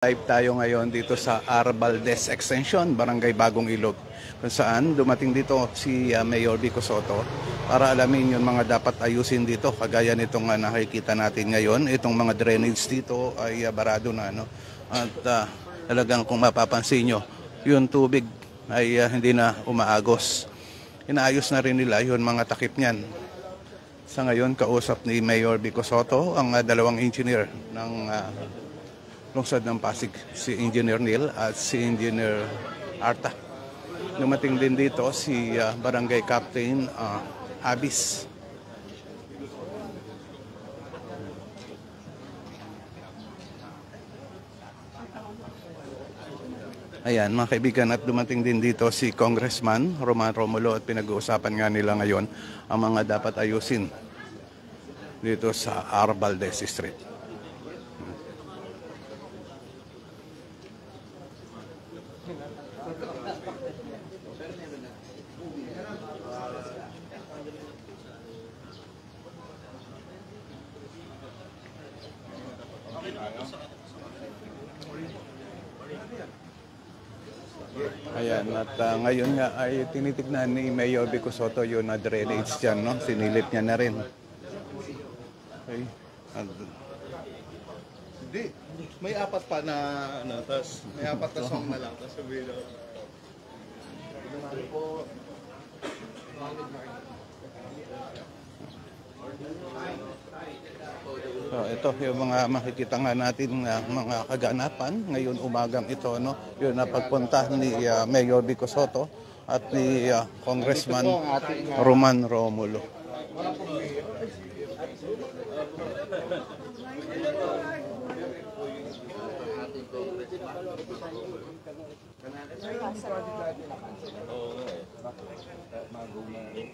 Live tayo ngayon dito sa Arbaldez Extension, Barangay Bagong Ilog, kung saan dumating dito si Mayor Vico Sotto para alamin yung mga dapat ayusin dito. Kagaya nitong nakikita natin ngayon, itong mga drainage dito ay barado na. No? At talagang kung mapapansin nyo, yung tubig ay hindi na umaagos. Inaayos na rin nila yung mga takip niyan. Sa ngayon, kausap ni Mayor Vico Sotto ang dalawang engineer ng lungsod ng Pasig, si Engineer Neil at si Engineer Arta. Dumating din dito si Barangay Captain Abis. Ayan mga kaibigan, at dumating din dito si Congressman Roman Romulo at pinag-uusapan nga nila ngayon ang mga dapat ayusin dito sa Arbaldez Street. Ayan, at ngayon nga ay tinitignan ni Mayor Vico Sotto yung drainage dyan, no? Sinilip niya na rin. Okay. Hindi, may apat pa na, tapos may apat na song na lang, tapos sabihin na. So, ito yung mga makikita nga natin mga kaganapan ngayon umagang ito, no? Yung napagpunta ni Mayor Vico Sotto at ni Congressman Roman Romulo.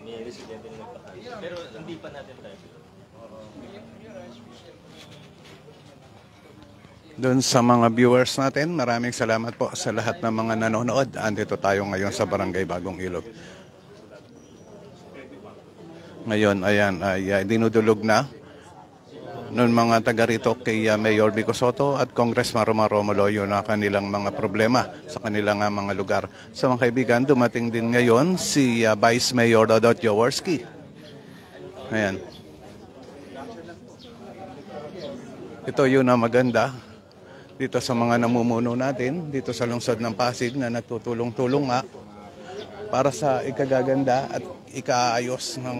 May residente na nagpakain. Pero hindi pa natin tayo. Doon sa mga viewers natin, maraming salamat po sa lahat ng mga nanonood. Andito tayo ngayon sa Barangay Bagong Ilog. Ngayon, ayan, ay dinudulog na noon mga taga rito kay Mayor Vico Sotto at Congressman Roman Romulo yun ang kanilang mga problema sa kanilang mga lugar. Sa mga kaibigan, dumating din ngayon si Vice Mayor Dodot Jaworski. Ayan. Ito yun ang maganda dito sa mga namumuno natin dito sa lungsod ng Pasig na nagtutulong-tulong nga para sa ikagaganda at ikaayos ng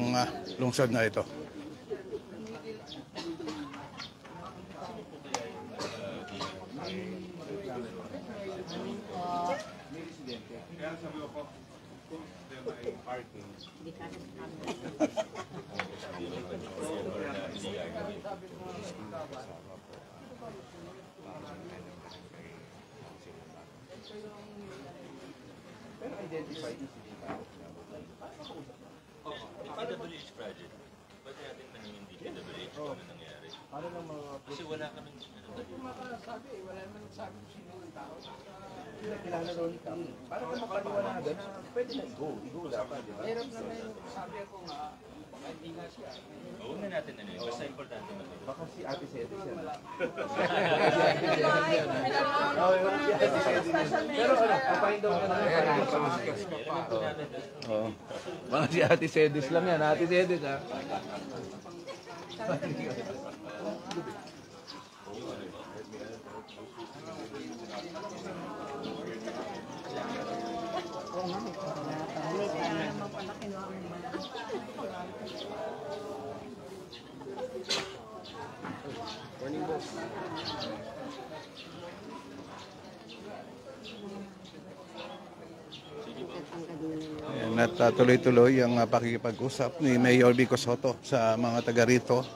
lungsod na ito. PWH project. Pwede natin tanungin din PWH kung ano nangyari. Kasi wala kami sabi, wala naman nagsabi kung sino yung tao. Kilala ron kami. Para ka mapaliwanagan, pwede na i-go dapat. Meron na may sabi ako nga, baka hindi nga siya. huwag na natin ano yun. Basta importante matulog. Baka si Ate Sete siya. Pero ano, papahin daw ka na baka si Ate Sedis lang yan. Ate Sedis ha. Morning boss. Ayan, at tuloy-tuloy ang pakikipag-usap ni Mayor Vico Sotto sa mga taga rito.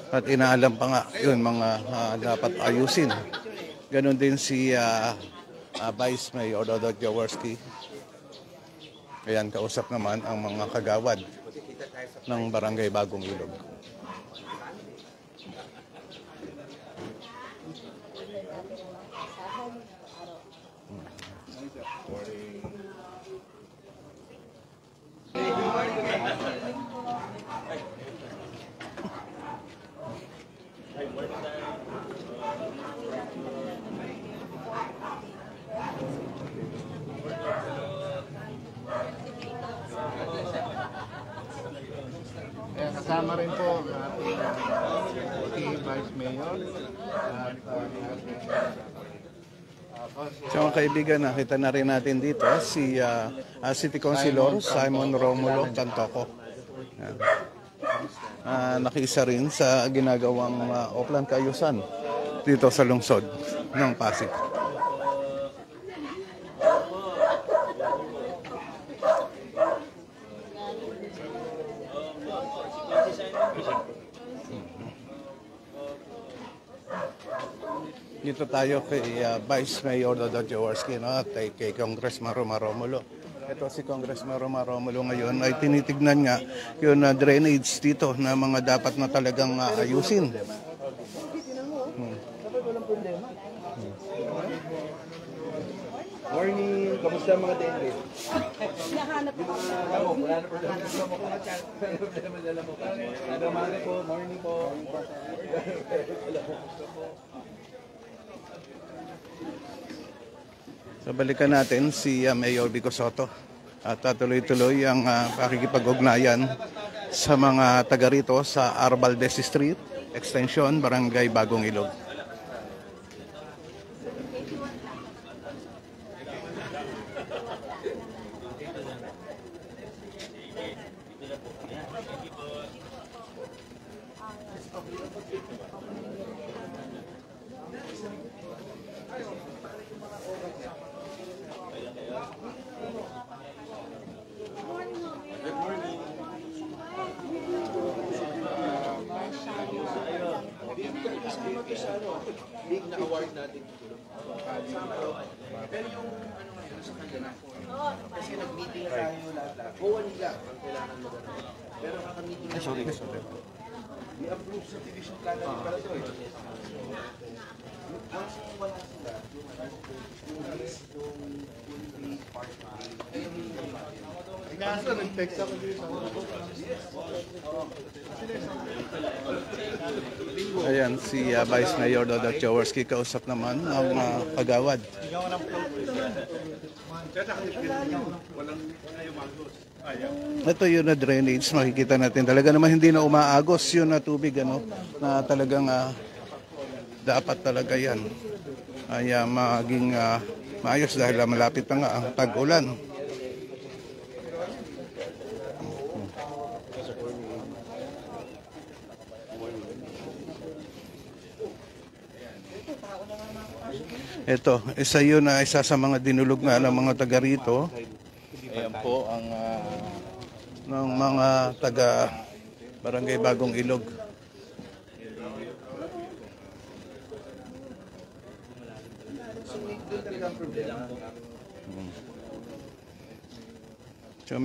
At inaalam pa nga yun mga dapat ayusin. Ganon din si Vice Mayor Dodot Jaworski. Ayan, kausap naman ang mga kagawad ng Barangay Bagong Ilog. Kasama rin po ang ating si Vice Mayor at So mga kaibigan, nakita na rin natin dito si City Councilor Simon Romulo Cantoco. Yan. Nakiisa rin sa ginagawang Oplan Kaayusan dito sa lungsod ng Pasig. Dito tayo kay Vice Mayor Dodo Jaworski, no? At kay Congressman Roma Romulo. Ito si Congressman Roma Romulo ngayon ay tinitignan nga yung drainage dito na mga dapat na talagang ayusin. Morning, kamusta mga dengue? Hinahanap ko. Wala na problema. Dala mo. Ano po, morning po. So balikan natin si Mayor Vico Soto at tuloy-tuloy ang pakikipag-ugnayan sa mga taga rito sa Arbaldez Street, Extension, Barangay Bagong Ilog. Big na award natin. Pero yung ano ngayon sa kanya na. Kasi nag-meeting na tayo lahat. Oo, nila. Kailangan mo na. Pero kaka-meeting na. Sorry. I-approve sa division plan natin pala ito. Ang wala sila, yung list, yung fully part Nasa nag-text ako dito sa Ayan, si Vice Mayor Dodo Jaworski kausap naman ang kagawad. Ito yung na drainage, makikita natin. Talaga naman hindi na umaagos yun na tubig, ano, na talagang dapat talaga yan ay maging maayos dahil malapit na nga ang tag-ulan. Ito, isa sa mga dinulog nga ng mga taga rito. Ayan po ang ng mga taga Barangay Bagong Ilog. So,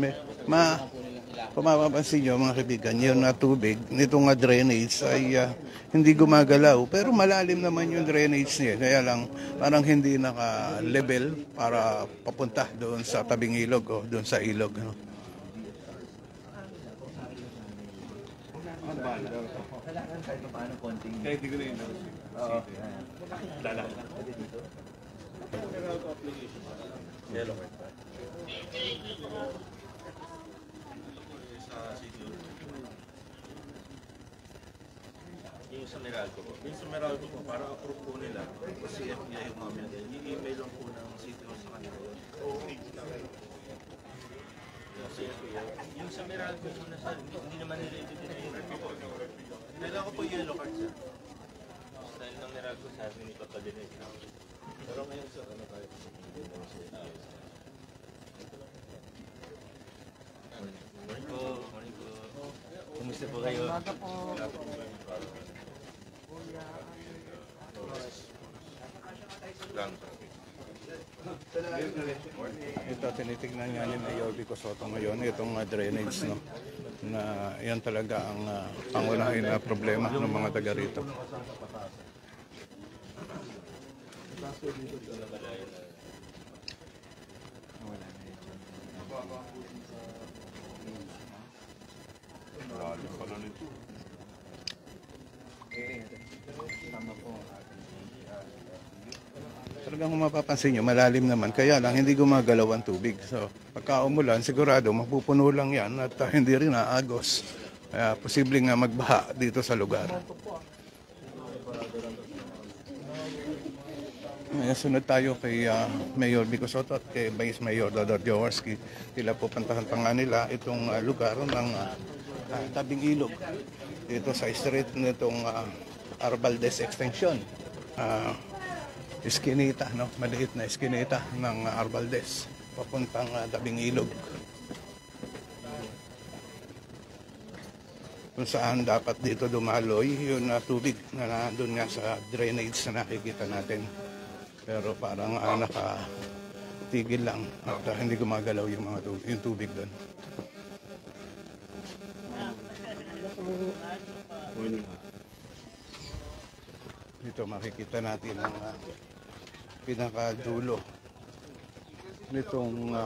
kung mapapansin nyo mga kaibigan, yung tubig nitong drainage ay hindi gumagalaw. Pero malalim naman yung drainage niya. Kaya lang parang hindi naka-level para papunta doon sa tabing ilog o doon sa ilog. No? Yung sa Meralco po. Yung sa Meralco po, para approve po nila, kasi FBI yung mamaya din, i-email lang po ng city hall sa kanila. Yung sa Meralco po na sir, hindi naman nila i-deny. Kailangan ko po yellow card sir. Style ng Meralco sabi ni Papa Dinet. Pero ngayon sir, ano tayo? Morning po. Morning po. Kumusta po kayo? Ito, tinitignan nga ni Mayor Vico Soto ngayon, itong drainage, no? Na yan talaga ang pangunahin na problema ng mga taga rito. Talagang kung mapapansin nyo, malalim naman. Kaya lang, hindi gumagalaw ang tubig. So, pagka umulan, sigurado, mapupuno lang yan at hindi rin aagos posibleng magbaha dito sa lugar. Ngayon, sunod tayo kay Mayor Vico Soto at kay Vice Mayor Dodot Jaworski. Sila po pantahan nila itong lugar ng tabing ilog dito sa street nitong Arbaldez Extension. Eskinita, no? Maliit na eskinita ng Arbaldez papuntang tabing ilog. Kung saan dapat dito dumaloy yung tubig na nandun nga sa drainage na nakikita natin. Pero parang nakatigil lang at hindi gumagalaw yung mga yung tubig doon. Dito makikita natin ang pinakadulo nitong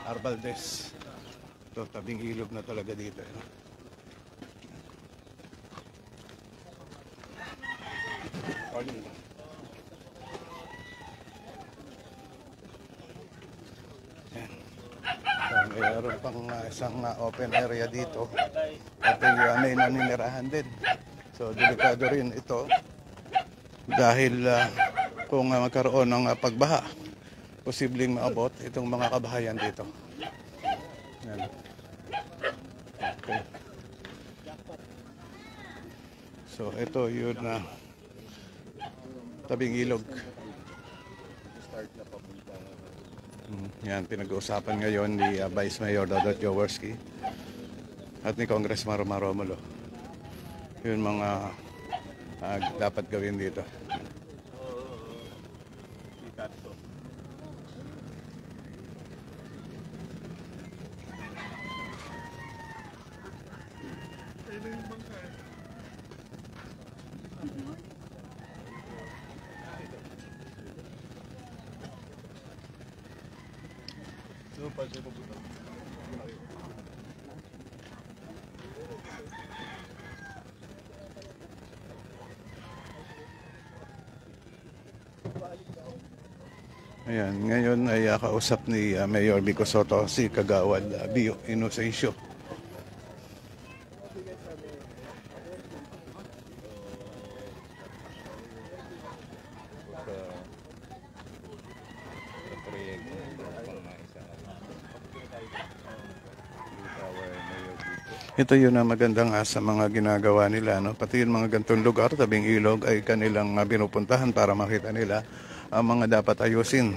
Arbaldez. Ito, tabing ilog na talaga dito. Mayroon pang isang open area dito at may naninirahan din. So delikado rin ito dahil kung magkaroon ng pagbaha, posibleng maabot itong mga kabahayan dito. Yan. Okay. So ito yun na tabing ilog. Yan, pinag-uusapan ngayon ni Vice Mayor Dodot Jaworski at ni Congressman Romar Romulo. Yun mga dapat gawin dito. Ayan, ngayon ay kausap ni Mayor Vico Soto si Kagawad Bio Inocencio. Ito yun na magandang sa mga ginagawa nila, no? Pati yung mga gantong lugar, tabing ilog, ay kanilang binupuntahan para makita nila ang mga dapat ayusin.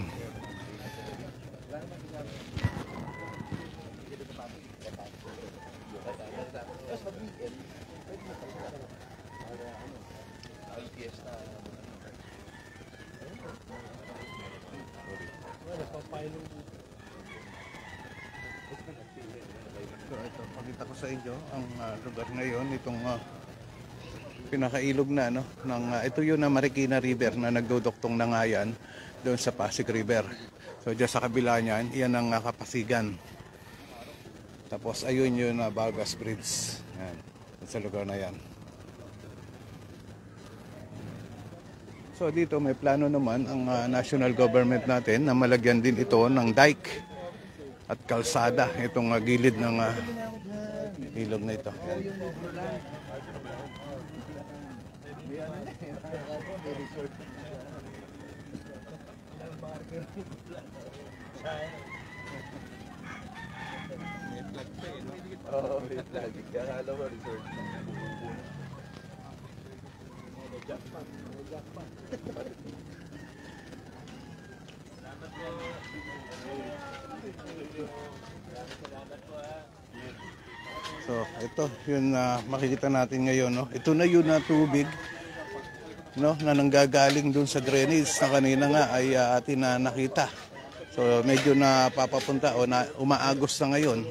So ito, pakita ko sa inyo ang lugar ngayon, itong pinakailog na no ito yun na Marikina River na nagduduktong na nga yan doon sa Pasig River. So diyan sa kabila niyan, iyan ang Kapasigan. Tapos ayun yun na Vargas Bridge. Yan, sa lugar na yan. So dito may plano naman ang national government natin na malagyan din ito ng dike at kalsada itong gilid ng ilog na ito. Yan. So ito yun makikita natin ngayon, no? Ito na yun na tubig, no, na nanggagaling dun sa drainage na kanina nga ay atin na nakita. So medyo napapapunta o umaagos na ngayon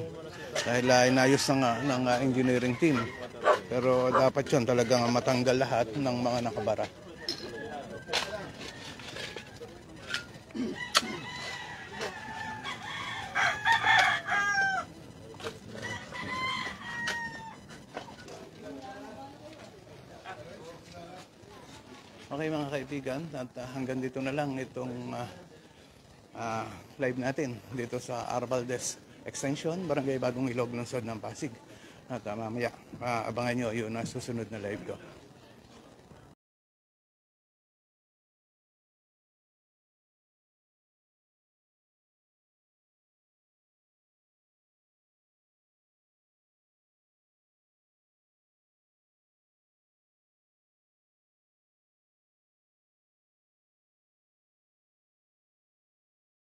dahil inayos na nga ng engineering team. Pero dapat yun talagang matanggal lahat ng mga nakabara. Okay mga kaibigan, at hanggang dito na lang itong live natin dito sa Arbaldez Extension, Barangay Bagong Ilog, Lungsod ng Pasig. At mamaya, abangan nyo yung susunod na live ko.